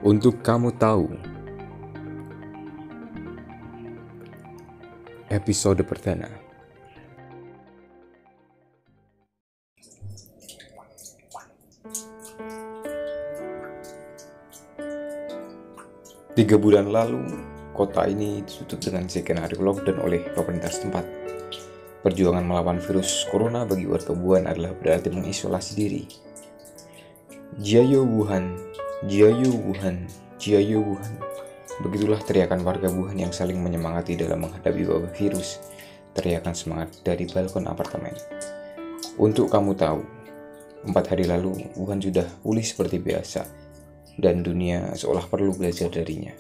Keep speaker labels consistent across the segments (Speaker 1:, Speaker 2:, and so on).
Speaker 1: Untuk kamu tahu, episode perdana. Tiga bulan lalu, kota ini ditutup dengan skenario lockdown oleh pemerintah setempat. Perjuangan melawan virus corona bagi warga Wuhan adalah berarti mengisolasi diri. Jiayo Wuhan, Jiayo Wuhan, Jiayo Wuhan. Begitulah teriakan warga Wuhan yang saling menyemangati dalam menghadapi wabah virus. Teriakan semangat dari balkon apartemen. Untuk kamu tahu, 4 hari lalu Wuhan sudah pulih seperti biasa, dan dunia seolah perlu belajar darinya.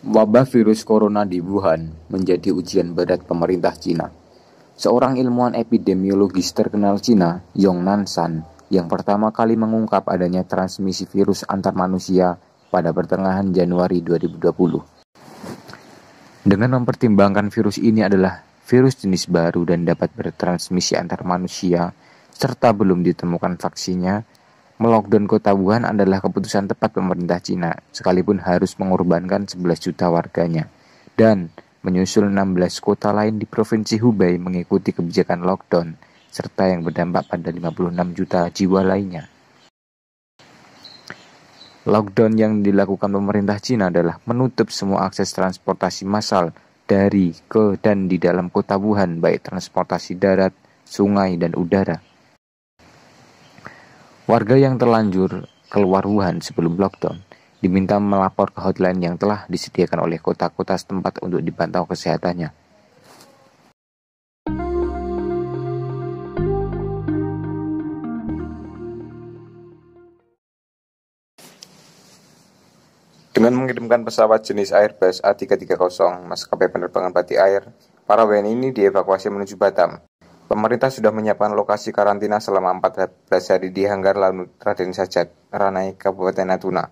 Speaker 1: Wabah virus corona di Wuhan menjadi ujian berat pemerintah Cina. Seorang ilmuwan epidemiologis terkenal Cina, Yong Nanshan, yang pertama kali mengungkap adanya transmisi virus antar manusia pada pertengahan Januari 2020. Dengan mempertimbangkan virus ini adalah virus jenis baru dan dapat bertransmisi antar manusia, serta belum ditemukan vaksinnya, melockdown kota Wuhan adalah keputusan tepat pemerintah Cina, sekalipun harus mengorbankan 11 juta warganya, dan menyusul 16 kota lain di Provinsi Hubei mengikuti kebijakan lockdown, serta yang berdampak pada 56 juta jiwa lainnya. Lockdown yang dilakukan pemerintah Cina adalah menutup semua akses transportasi massal dari, ke, dan di dalam kota Wuhan, baik transportasi darat, sungai, dan udara. Warga yang terlanjur keluar Wuhan sebelum lockdown diminta melapor ke hotline yang telah disediakan oleh kota-kota setempat untuk dipantau kesehatannya. Dengan mengirimkan pesawat jenis Airbus A330 maskapai penerbangan Batik Air, para WNI ini dievakuasi menuju Batam. Pemerintah sudah menyiapkan lokasi karantina selama 14 hari di Hanggar Laut Raden Sajat, Ranai, Kabupaten Natuna.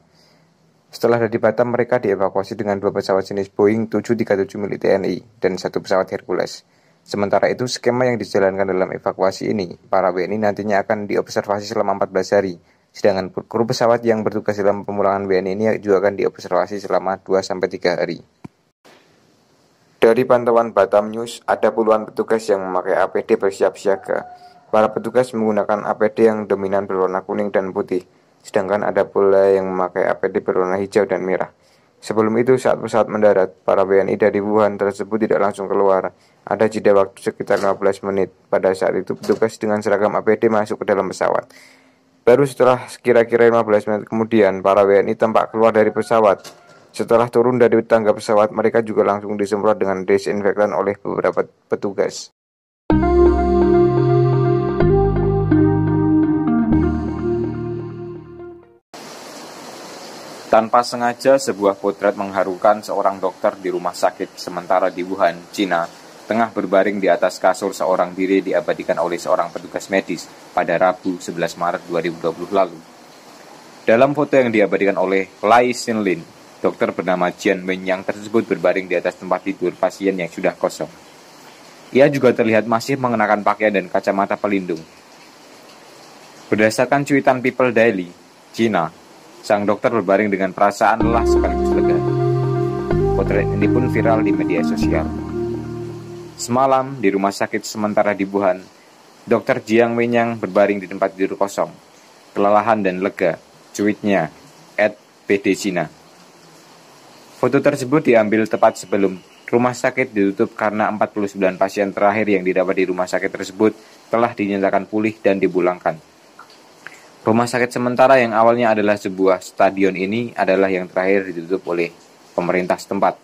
Speaker 1: Setelah dari Batam, mereka dievakuasi dengan 2 pesawat jenis Boeing 737 milik TNI dan 1 pesawat Hercules. Sementara itu, skema yang dijalankan dalam evakuasi ini, para WNI nantinya akan diobservasi selama 14 hari, sedangkan kru pesawat yang bertugas dalam pemulangan WNI ini juga akan diobservasi selama 2-3 hari. Dari pantauan Batam News, ada puluhan petugas yang memakai APD bersiap siaga. Para petugas menggunakan APD yang dominan berwarna kuning dan putih, sedangkan ada pula yang memakai APD berwarna hijau dan merah. Sebelum itu, saat pesawat mendarat, para WNI dari Wuhan tersebut tidak langsung keluar. Ada jeda waktu sekitar 15 menit. Pada saat itu, petugas dengan seragam APD masuk ke dalam pesawat. Baru setelah kira-kira 15 menit kemudian, para WNI tampak keluar dari pesawat. Setelah turun dari tangga pesawat, mereka juga langsung disemprot dengan desinfektan oleh beberapa petugas. Tanpa sengaja, sebuah potret mengharukan seorang dokter di rumah sakit sementara di Wuhan, Cina, tengah berbaring di atas kasur seorang diri diabadikan oleh seorang petugas medis pada Rabu 11 Maret 2020 lalu. Dalam foto yang diabadikan oleh Lai Xinlin, dokter bernama Jian Wenyang tersebut berbaring di atas tempat tidur pasien yang sudah kosong. Ia juga terlihat masih mengenakan pakaian dan kacamata pelindung. Berdasarkan cuitan People Daily, Cina, sang dokter berbaring dengan perasaan lelah sekaligus lega. Potret ini pun viral di media sosial. Semalam, di rumah sakit sementara di Wuhan, Dr. Jiang Wenyang berbaring di tempat tidur kosong. Kelelahan dan lega, cuitnya, @pdcina. Foto tersebut diambil tepat sebelum rumah sakit ditutup karena 49 pasien terakhir yang dirawat di rumah sakit tersebut telah dinyatakan pulih dan dipulangkan. Rumah sakit sementara yang awalnya adalah sebuah stadion ini adalah yang terakhir ditutup oleh pemerintah setempat.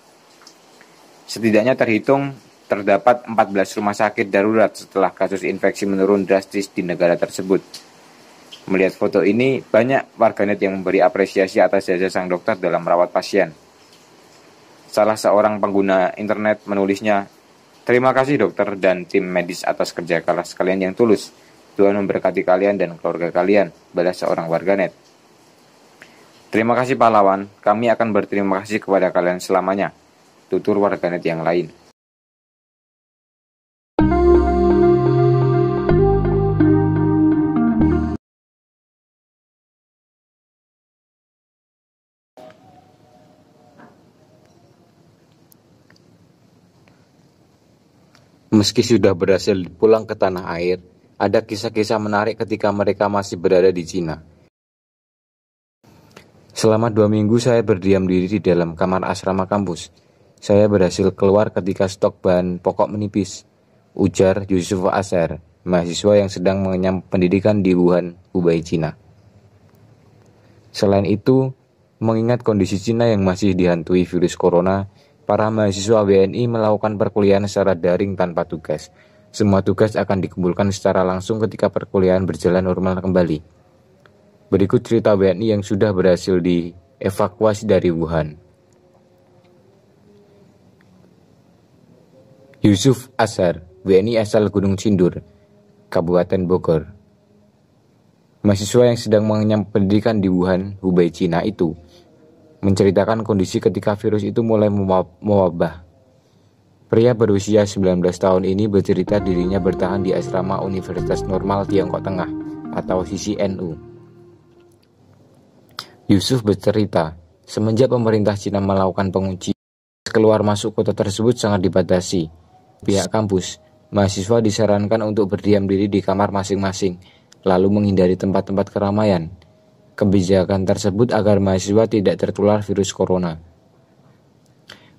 Speaker 1: Setidaknya terdapat 14 rumah sakit darurat setelah kasus infeksi menurun drastis di negara tersebut. Melihat foto ini, banyak warganet yang memberi apresiasi atas jasa sang dokter dalam merawat pasien. Salah seorang pengguna internet menulisnya, Terima kasih dokter dan tim medis atas kerja keras kalian yang tulus. Tuhan memberkati kalian dan keluarga kalian, balas seorang warganet. Terima kasih pahlawan, kami akan berterima kasih kepada kalian selamanya. Tutur warganet yang lain. Meski sudah berhasil pulang ke tanah air, ada kisah-kisah menarik ketika mereka masih berada di Cina. Selama 2 minggu saya berdiam diri di dalam kamar asrama kampus. Saya berhasil keluar ketika stok bahan pokok menipis, ujar Yusuf Asher, mahasiswa yang sedang mengenyam pendidikan di Wuhan, Hubei, Cina. Selain itu, mengingat kondisi Cina yang masih dihantui virus corona, para mahasiswa WNI melakukan perkuliahan secara daring tanpa tugas. Semua tugas akan dikumpulkan secara langsung ketika perkuliahan berjalan normal kembali. Berikut cerita WNI yang sudah berhasil dievakuasi dari Wuhan. Yusuf Asher, WNI asal Gunung Sindur, Kabupaten Bogor. Mahasiswa yang sedang mengenyam pendidikan di Wuhan, Hubei, Cina itu menceritakan kondisi ketika virus itu mulai mewabah. Pria berusia 19 tahun ini bercerita dirinya bertahan di asrama Universitas Normal Tiongkok Tengah atau CCNU. Yusuf bercerita, semenjak pemerintah Cina melakukan penguncian, keluar masuk kota tersebut sangat dibatasi. Pihak kampus, mahasiswa disarankan untuk berdiam diri di kamar masing-masing, lalu menghindari tempat-tempat keramaian. Kebijakan tersebut agar mahasiswa tidak tertular virus corona.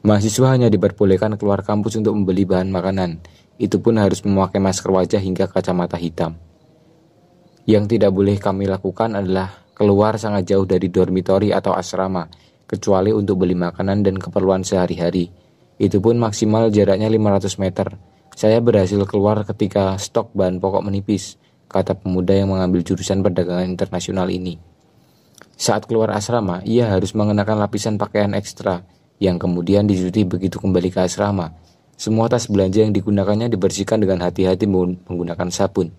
Speaker 1: Mahasiswa hanya diperbolehkan keluar kampus untuk membeli bahan makanan. Itu pun harus memakai masker wajah hingga kacamata hitam. Yang tidak boleh kami lakukan adalah keluar sangat jauh dari dormitori atau asrama, kecuali untuk beli makanan dan keperluan sehari-hari. Itu pun maksimal jaraknya 500 meter. Saya berhasil keluar ketika stok bahan pokok menipis, kata pemuda yang mengambil jurusan perdagangan internasional ini. Saat keluar asrama, ia harus mengenakan lapisan pakaian ekstra, yang kemudian dicuci begitu kembali ke asrama. Semua tas belanja yang digunakannya dibersihkan dengan hati-hati menggunakan sabun.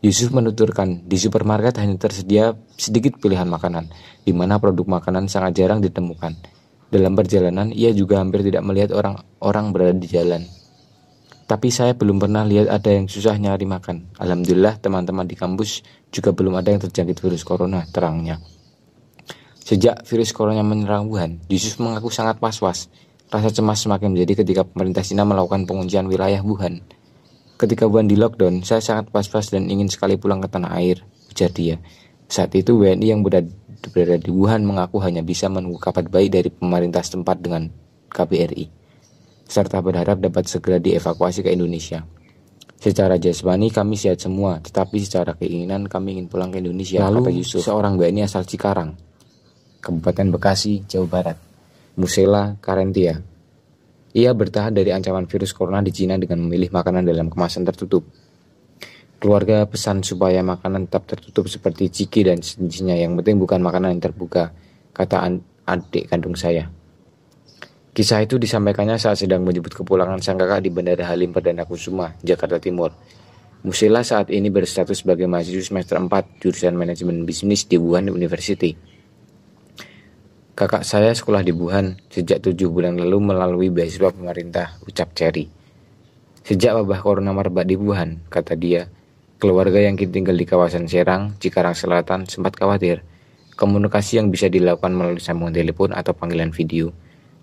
Speaker 1: Yusuf menuturkan, di supermarket hanya tersedia sedikit pilihan makanan, di mana produk makanan sangat jarang ditemukan. Dalam perjalanan, ia juga hampir tidak melihat orang-orang berada di jalan. Tapi saya belum pernah lihat ada yang susah nyari makan. Alhamdulillah teman-teman di kampus juga belum ada yang terjangkit virus corona, terangnya. Sejak virus corona menyerang Wuhan, Yusuf mengaku sangat was-was. Rasa cemas semakin menjadi ketika pemerintah Cina melakukan penguncian wilayah Wuhan. Ketika Wuhan di lockdown, saya sangat was-was dan ingin sekali pulang ke tanah air, ujar dia. Saat itu WNI yang berada di Wuhan mengaku hanya bisa menunggu kabar baik dari pemerintah setempat dengan KBRI, serta berharap dapat segera dievakuasi ke Indonesia. Secara jasmani kami sehat semua, tetapi secara keinginan kami ingin pulang ke Indonesia, kata Yusuf, seorang WNI asal Cikarang, Kabupaten Bekasi, Jawa Barat, Musela Karentia. Ia bertahan dari ancaman virus corona di Cina dengan memilih makanan dalam kemasan tertutup. Keluarga pesan supaya makanan tetap tertutup seperti ciki dan sejenisnya, yang penting bukan makanan yang terbuka, kata adik kandung saya. Kisah itu disampaikannya saat sedang menjemput kepulangan sang kakak di Bandara Halim Perdana Kusuma, Jakarta Timur. Musela saat ini berstatus sebagai mahasiswa semester 4 jurusan manajemen bisnis di Wuhan University. Kakak saya sekolah di Wuhan sejak 7 bulan lalu melalui beasiswa pemerintah, ucap Cherry. Sejak wabah corona merebak di Wuhan, kata dia, keluarga yang tinggal di kawasan Serang, Cikarang Selatan sempat khawatir. Komunikasi yang bisa dilakukan melalui sambungan telepon atau panggilan video.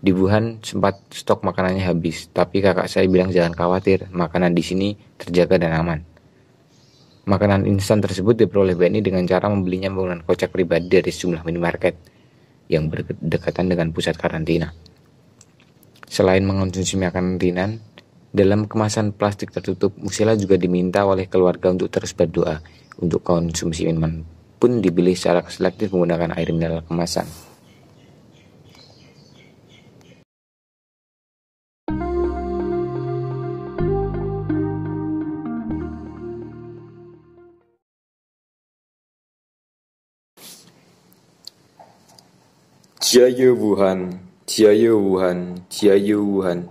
Speaker 1: Di Wuhan sempat stok makanannya habis, tapi kakak saya bilang jangan khawatir, makanan di sini terjaga dan aman. Makanan instan tersebut diperoleh WNI dengan cara membelinya menggunakan kocek pribadi dari sejumlah minimarket yang berdekatan dengan pusat karantina. Selain mengonsumsi makanan ringan dalam kemasan plastik tertutup, Musela juga diminta oleh keluarga untuk terus berdoa. Untuk konsumsi minuman pun dipilih secara selektif menggunakan air mineral kemasan. Jaya Wuhan, Jaya Wuhan, Jaya Wuhan.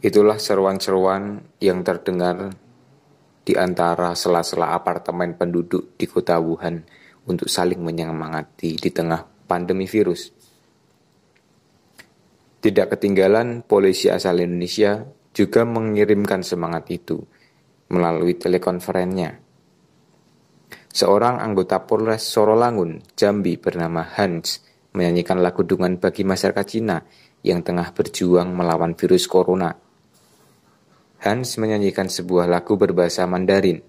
Speaker 1: Itulah seruan-seruan yang terdengar di antara sela-sela apartemen penduduk di kota Wuhan untuk saling menyemangati di tengah pandemi virus. Tidak ketinggalan, polisi asal Indonesia juga mengirimkan semangat itu melalui telekonferensinya. Seorang anggota Polres Sorolangun, Jambi bernama Hans menyanyikan lagu dukungan bagi masyarakat Cina yang tengah berjuang melawan virus corona. Hans menyanyikan sebuah lagu berbahasa Mandarin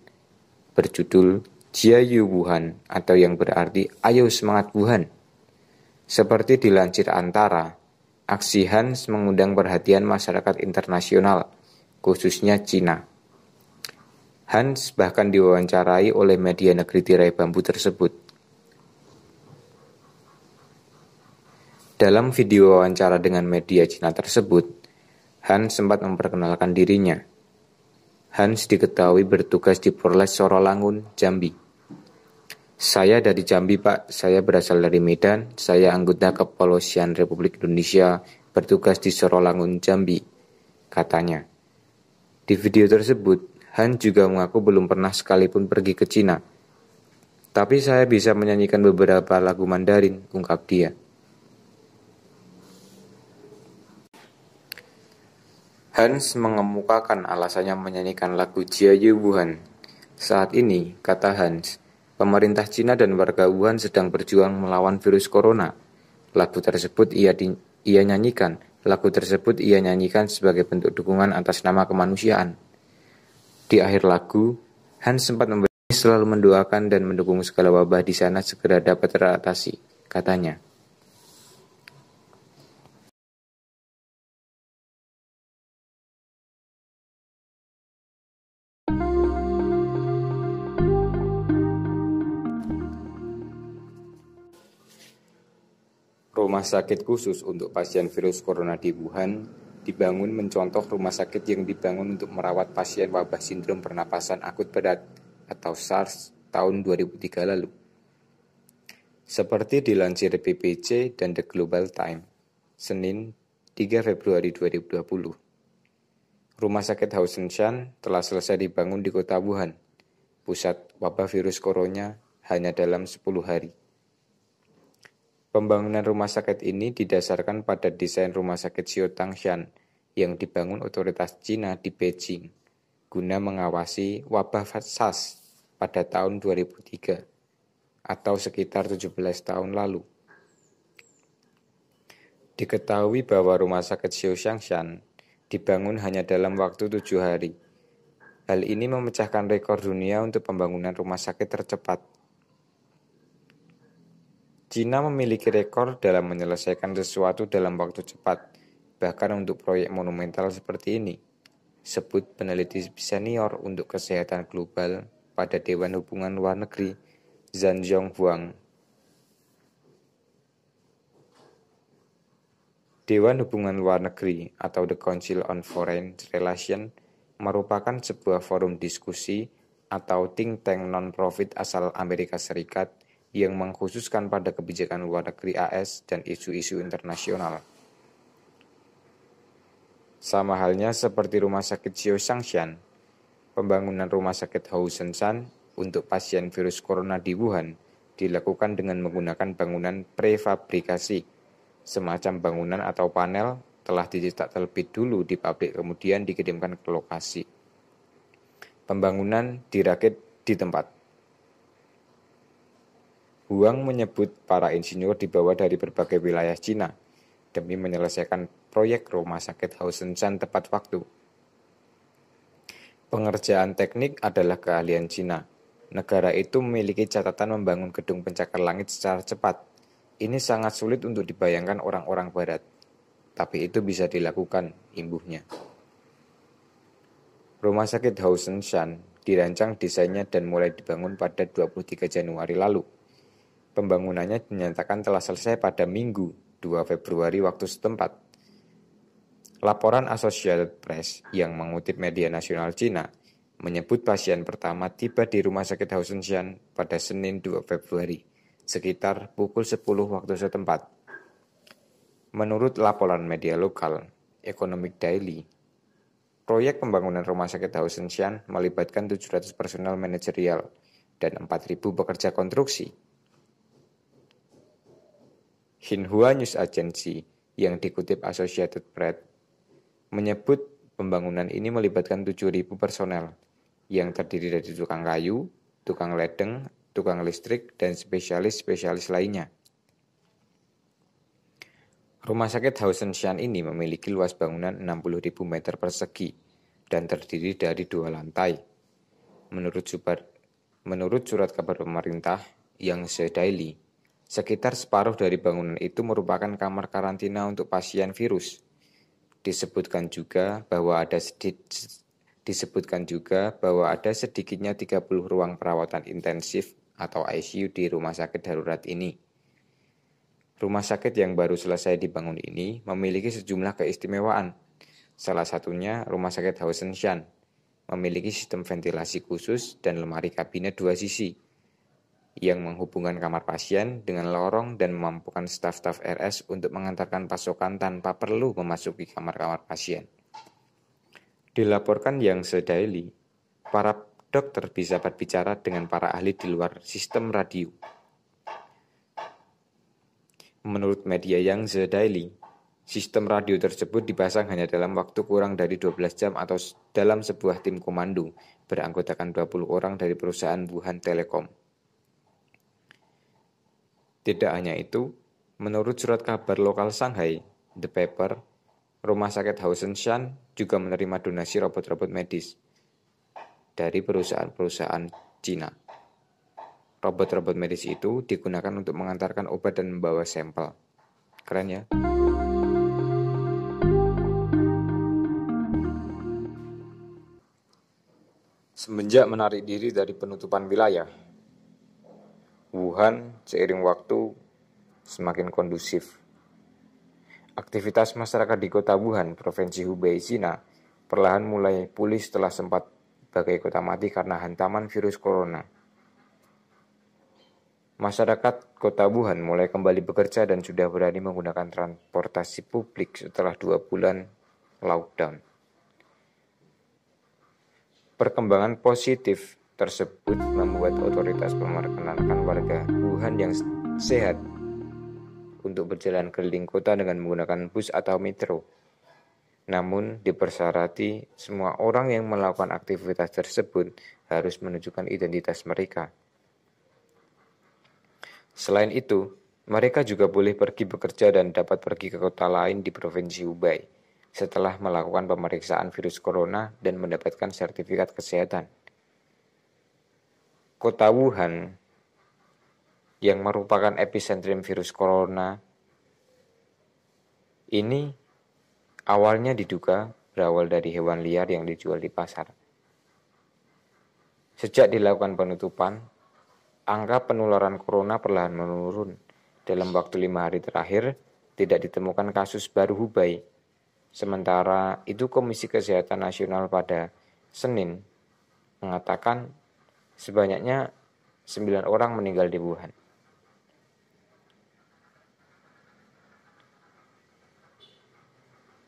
Speaker 1: berjudul Jiayu Wuhan atau yang berarti Ayo Semangat Wuhan. Seperti dilansir Antara, aksi Hans mengundang perhatian masyarakat internasional, khususnya Cina. Hans bahkan diwawancarai oleh media negeri tirai bambu tersebut. Dalam video wawancara dengan media Cina tersebut, Hans sempat memperkenalkan dirinya. Hans diketahui bertugas di Polres Sorolangun, Jambi. Saya dari Jambi, Pak. Saya berasal dari Medan. Saya anggota Kepolisian Republik Indonesia bertugas di Sorolangun, Jambi, katanya. Di video tersebut, Hans juga mengaku belum pernah sekalipun pergi ke Cina. Tapi saya bisa menyanyikan beberapa lagu Mandarin, ungkap dia. Hans mengemukakan alasannya menyanyikan lagu Jiayu Wuhan. Saat ini, kata Hans, pemerintah Cina dan warga Wuhan sedang berjuang melawan virus corona. Lagu tersebut ia nyanyikan sebagai bentuk dukungan atas nama kemanusiaan. Di akhir lagu, Hans sempat selalu mendoakan dan mendukung segala wabah di sana segera dapat teratasi, katanya. Rumah sakit khusus untuk pasien virus corona di Wuhan dibangun mencontoh rumah sakit yang dibangun untuk merawat pasien wabah sindrom pernapasan akut berat atau SARS tahun 2003 lalu. Seperti dilansir PPC dan The Global Times, Senin 3 Februari 2020. Rumah sakit Haoshenshan telah selesai dibangun di kota Wuhan, pusat wabah virus corona hanya dalam 10 hari. Pembangunan rumah sakit ini didasarkan pada desain rumah sakit Xiaotangshan yang dibangun otoritas Cina di Beijing guna mengawasi wabah SARS pada tahun 2003 atau sekitar 17 tahun lalu. Diketahui bahwa rumah sakit Xiaotangshan dibangun hanya dalam waktu 7 hari. Hal ini memecahkan rekor dunia untuk pembangunan rumah sakit tercepat. Cina memiliki rekor dalam menyelesaikan sesuatu dalam waktu cepat, bahkan untuk proyek monumental seperti ini, sebut peneliti senior untuk kesehatan global pada Dewan Hubungan Luar Negeri, Zhang Zhonghuang. Dewan Hubungan Luar Negeri atau The Council on Foreign Relations merupakan sebuah forum diskusi atau think tank non-profit asal Amerika Serikat yang mengkhususkan pada kebijakan luar negeri AS dan isu-isu internasional. Sama halnya seperti rumah sakit Xiaotangshan, pembangunan rumah sakit Haoshenshan untuk pasien virus corona di Wuhan dilakukan dengan menggunakan bangunan prefabrikasi. Semacam bangunan atau panel telah dicetak terlebih dulu di pabrik kemudian dikirimkan ke lokasi. Pembangunan dirakit di tempat. Huang menyebut para insinyur dibawa dari berbagai wilayah Cina demi menyelesaikan proyek rumah sakit Haoshenshan tepat waktu. Pengerjaan teknik adalah keahlian Cina. Negara itu memiliki catatan membangun gedung pencakar langit secara cepat. Ini sangat sulit untuk dibayangkan orang-orang barat, tapi itu bisa dilakukan, imbuhnya. Rumah sakit Haoshenshan dirancang desainnya dan mulai dibangun pada 23 Januari lalu. Pembangunannya dinyatakan telah selesai pada Minggu 2 Februari waktu setempat. Laporan Associated Press yang mengutip media nasional Cina menyebut pasien pertama tiba di rumah sakit Haoshenshan pada Senin 2 Februari, sekitar pukul 10 waktu setempat. Menurut laporan media lokal, Economic Daily, Proyek pembangunan rumah sakit Haoshenshan melibatkan 700 personel manajerial dan 4.000 pekerja konstruksi. Xinhua News Agency yang dikutip Associated Press menyebut pembangunan ini melibatkan 7.000 personel yang terdiri dari tukang kayu, tukang ledeng, tukang listrik, dan spesialis-spesialis lainnya. Rumah sakit Haoshenshan ini memiliki luas bangunan 60.000 meter persegi dan terdiri dari 2 lantai. Menurut surat kabar pemerintah yang Daily, sekitar separuh dari bangunan itu merupakan kamar karantina untuk pasien virus. Disebutkan juga bahwa ada sedikitnya 30 ruang perawatan intensif atau ICU di rumah sakit darurat ini. Rumah sakit yang baru selesai dibangun ini memiliki sejumlah keistimewaan. Salah satunya Rumah Sakit Haoshenshan memiliki sistem ventilasi khusus dan lemari kabinet 2 sisi yang menghubungkan kamar pasien dengan lorong dan memampukan staf-staf RS untuk mengantarkan pasokan tanpa perlu memasuki kamar-kamar pasien. Dilaporkan yang Daily, para dokter bisa berbicara dengan para ahli di luar sistem radio. Menurut media yang Daily, sistem radio tersebut dipasang hanya dalam waktu kurang dari 12 jam atau dalam sebuah tim komando beranggotakan 20 orang dari perusahaan Wuhan Telecom. Tidak hanya itu, menurut surat kabar lokal Shanghai, The Paper, Rumah Sakit Haoshenshan juga menerima donasi robot-robot medis dari perusahaan-perusahaan Cina. Robot-robot medis itu digunakan untuk mengantarkan obat dan membawa sampel. Keren ya? Semenjak menarik diri dari penutupan wilayah, Wuhan seiring waktu semakin kondusif. Aktivitas masyarakat di kota Wuhan, Provinsi Hubei, China, perlahan mulai pulih setelah sempat bagai kota mati karena hantaman virus corona. Masyarakat kota Wuhan mulai kembali bekerja dan sudah berani menggunakan transportasi publik setelah 2 bulan lockdown. Perkembangan positif tersebut membuat otoritas memperkenankan warga Wuhan yang sehat untuk berjalan keliling kota dengan menggunakan bus atau metro. Namun dipersyarati semua orang yang melakukan aktivitas tersebut harus menunjukkan identitas mereka. Selain itu, mereka juga boleh pergi bekerja dan dapat pergi ke kota lain di Provinsi Hubei setelah melakukan pemeriksaan virus corona dan mendapatkan sertifikat kesehatan. Kota Wuhan yang merupakan epicentrum virus corona ini awalnya diduga berawal dari hewan liar yang dijual di pasar. Sejak dilakukan penutupan, angka penularan corona perlahan menurun. Dalam waktu 5 hari terakhir, tidak ditemukan kasus baru Hubei. Sementara itu Komisi Kesehatan Nasional pada Senin mengatakan sebanyaknya 9 orang meninggal di Wuhan.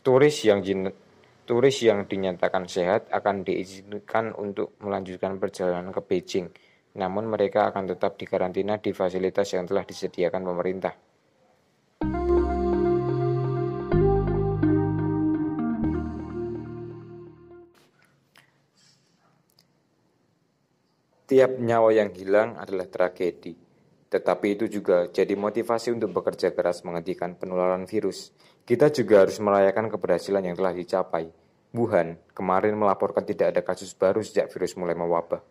Speaker 1: Turis yang dinyatakan sehat akan diizinkan untuk melanjutkan perjalanan ke Beijing. Namun mereka akan tetap dikarantina di fasilitas yang telah disediakan pemerintah. Tiap nyawa yang hilang adalah tragedi, tetapi itu juga jadi motivasi untuk bekerja keras menghentikan penularan virus. Kita juga harus merayakan keberhasilan yang telah dicapai. Wuhan kemarin melaporkan tidak ada kasus baru sejak virus mulai mewabah,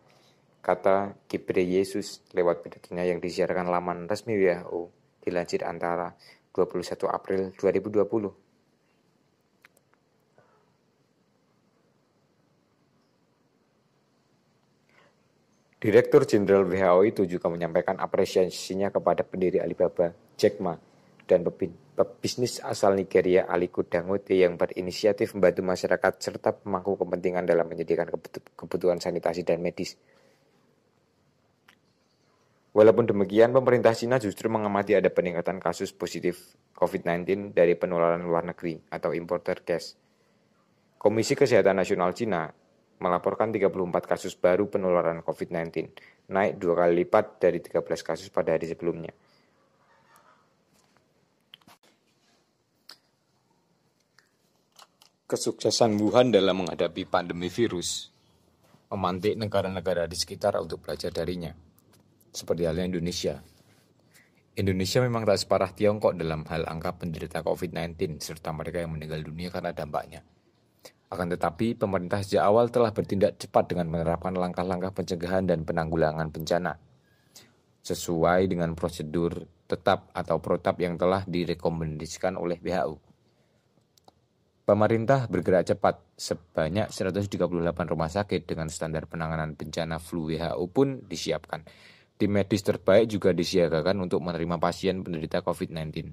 Speaker 1: kata Ghebreyesus lewat pidatonya yang disiarkan laman resmi WHO dilansir Antara 21 April 2020. Direktur Jenderal WHO itu juga menyampaikan apresiasinya kepada pendiri Alibaba, Jack Ma, dan pebisnis asal Nigeria Aliko Dangote yang berinisiatif membantu masyarakat serta pemangku kepentingan dalam menyediakan kebutuhan sanitasi dan medis. Walaupun demikian, pemerintah Cina justru mengamati ada peningkatan kasus positif COVID-19 dari penularan luar negeri atau imported case. Komisi Kesehatan Nasional Cina melaporkan 34 kasus baru penularan COVID-19, naik 2 kali lipat dari 13 kasus pada hari sebelumnya. Kesuksesan Wuhan dalam menghadapi pandemi virus memantik negara-negara di sekitar untuk belajar darinya, seperti halnya Indonesia. Indonesia memang tak separah Tiongkok dalam hal angka penderita COVID-19 serta mereka yang meninggal dunia karena dampaknya. Akan tetapi, pemerintah sejak awal telah bertindak cepat dengan menerapkan langkah-langkah pencegahan dan penanggulangan bencana sesuai dengan prosedur tetap atau protap yang telah direkomendasikan oleh WHO. Pemerintah bergerak cepat, sebanyak 138 rumah sakit dengan standar penanganan bencana flu WHO pun disiapkan. Tim medis terbaik juga disiagakan untuk menerima pasien penderita COVID-19.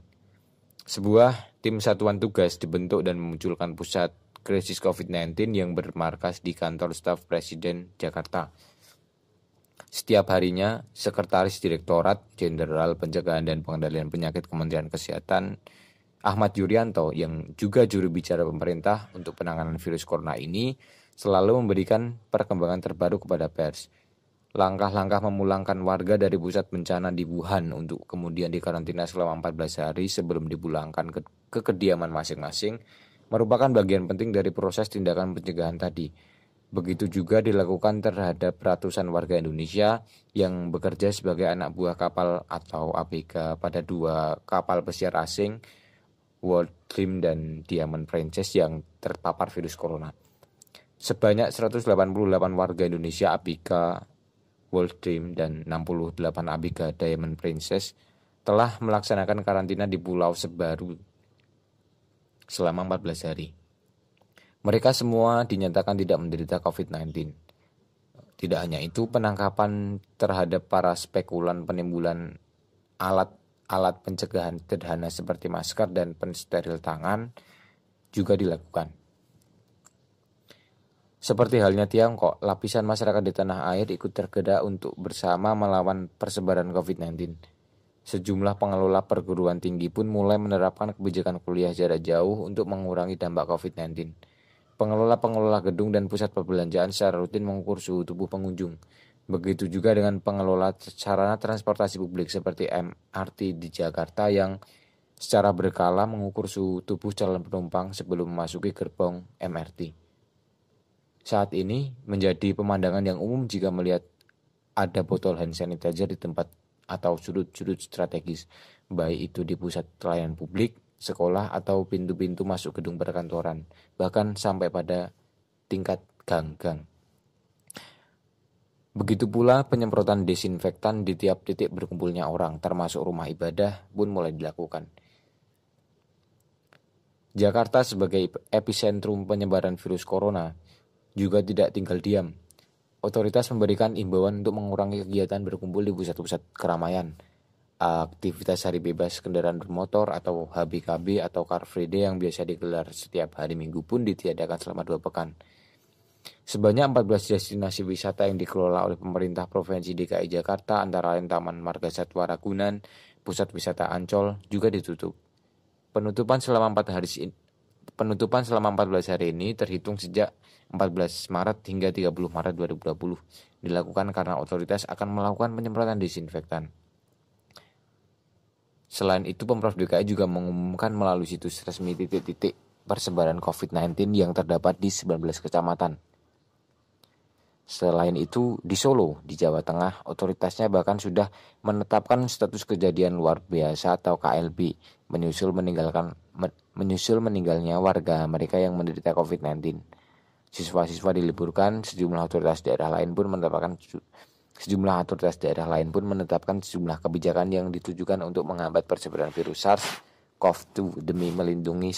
Speaker 1: Sebuah tim satuan tugas dibentuk dan memunculkan pusat krisis COVID-19 yang bermarkas di kantor staf Presiden Jakarta. Setiap harinya, Sekretaris Direktorat Jenderal Pencegahan dan Pengendalian Penyakit Kementerian Kesehatan Ahmad Yuryanto yang juga juru bicara pemerintah untuk penanganan virus corona ini selalu memberikan perkembangan terbaru kepada pers. Langkah-langkah memulangkan warga dari pusat bencana di Wuhan untuk kemudian dikarantina selama 14 hari sebelum dipulangkan ke kediaman masing-masing merupakan bagian penting dari proses tindakan pencegahan tadi. Begitu juga dilakukan terhadap ratusan warga Indonesia yang bekerja sebagai anak buah kapal atau ABK pada 2 kapal pesiar asing World Dream dan Diamond Princess yang terpapar virus corona. Sebanyak 188 warga Indonesia ABK World Dream dan 68 ABK Diamond Princess telah melaksanakan karantina di Pulau Sebaru selama 14 hari. Mereka semua dinyatakan tidak menderita COVID-19. Tidak hanya itu, penangkapan terhadap para spekulan penimbulan alat pencegahan sederhana seperti masker dan pensteril tangan juga dilakukan. Seperti halnya Tiongkok, lapisan masyarakat di tanah air ikut tergerak untuk bersama melawan persebaran COVID-19. Sejumlah pengelola perguruan tinggi pun mulai menerapkan kebijakan kuliah jarak jauh untuk mengurangi dampak COVID-19. Pengelola gedung dan pusat perbelanjaan secara rutin mengukur suhu tubuh pengunjung. Begitu juga dengan pengelola sarana transportasi publik seperti MRT di Jakarta yang secara berkala mengukur suhu tubuh calon penumpang sebelum memasuki gerbong MRT. Saat ini menjadi pemandangan yang umum jika melihat ada botol hand sanitizer di tempat atau sudut-sudut strategis, baik itu di pusat pelayanan publik, sekolah, atau pintu-pintu masuk gedung perkantoran, bahkan sampai pada tingkat gang-gang. Begitu pula penyemprotan desinfektan di tiap titik berkumpulnya orang, termasuk rumah ibadah, pun mulai dilakukan. Jakarta sebagai epicentrum penyebaran virus corona juga tidak tinggal diam. Otoritas memberikan imbauan untuk mengurangi kegiatan berkumpul di pusat-pusat keramaian. Aktivitas hari bebas kendaraan bermotor atau HBKB atau Car Free Day yang biasa digelar setiap hari Minggu pun ditiadakan selama 2 pekan. Sebanyak 14 destinasi wisata yang dikelola oleh pemerintah Provinsi DKI Jakarta antara lain Taman Marga Satwa Ragunan, Pusat Wisata Ancol juga ditutup. Penutupan selama 14 hari ini terhitung sejak 14 Maret hingga 30 Maret 2020 dilakukan karena otoritas akan melakukan penyemprotan desinfektan. Selain itu, Pemprov DKI juga mengumumkan melalui situs resmi titik-titik persebaran COVID-19 yang terdapat di 19 kecamatan. Selain itu, di Solo, di Jawa Tengah, otoritasnya bahkan sudah menetapkan status kejadian luar biasa atau KLB menyusul meninggalnya warga mereka yang menderita COVID-19. Siswa-siswa diliburkan, sejumlah otoritas daerah lain pun menetapkan sejumlah kebijakan yang ditujukan untuk menghambat persebaran virus SARS-CoV-2 demi melindungi